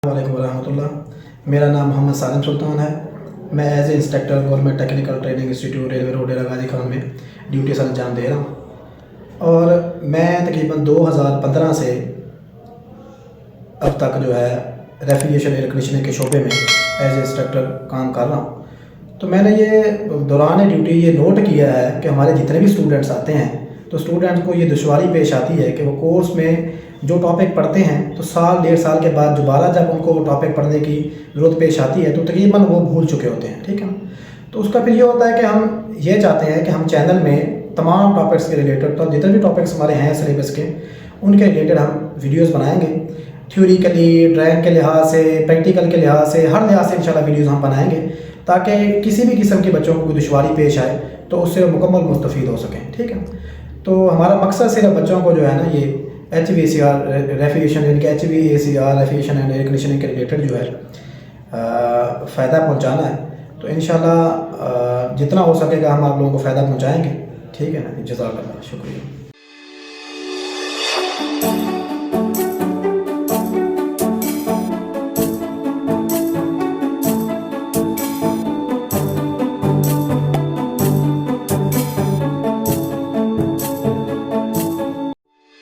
वालेकुम रहमतुल्लाह। मेरा नाम मोहम्मद सालिम सुल्तान है। मैं as a instructor government technical training institute railway road Dera Ghazi Khan में ड्यूटी से अंजाम दे रहा हूँ और मैं तकरीबन 2015 से अब तक जो है रेफ्रिजरेशन एयर कंडीशनिंग के शोबे में एज ए इंस्ट्रक्टर काम कर रहा हूँ। तो मैंने ये दौरान ड्यूटी ये नोट किया है कि हमारे जितने भी स्टूडेंट्स आते हैं तो स्टूडेंट्स को ये दुश्वारी पेश आती है कि वो कोर्स में जो टॉपिक पढ़ते हैं तो साल डेढ़ साल के बाद दोबारा जब उनको वो टॉपिक पढ़ने की ज़रूरत पेश आती है तो तकरीबन वो भूल चुके होते हैं। ठीक है ना। तो उसका फिर ये होता है कि हम ये चाहते हैं कि हम चैनल में तमाम टॉपिक्स के रिलेटेड तो जितने भी टॉपिक्स हमारे हैं सिलेबस के उनके रिलेटेड हम वीडियोज़ बनाएँगे। थ्योरिकली, ड्राइंग के लिहाज से, प्रैक्टिकल के लिहाज से, हर लिहाज से इंशाल्लाह वीडियोज़ हम बनाएँगे ताकि किसी भी किस्म के बच्चों को कोई दुश्वारी पेश आए तो उससे मुकम्मल मुस्तफ़ीद हो सकें। ठीक है। तो हमारा मकसद सिर्फ बच्चों को जो है ना ये HVACR रेफ्रिजरेशन यानी कि HVACR refrigeration and air conditioning के रिलेटेड जो है फ़ायदा पहुंचाना है। तो इंशाल्लाह जितना हो सकेगा हम आप लोगों को फ़ायदा पहुंचाएंगे। ठीक है ना। जज़ाकल्लाह, शुक्रिया।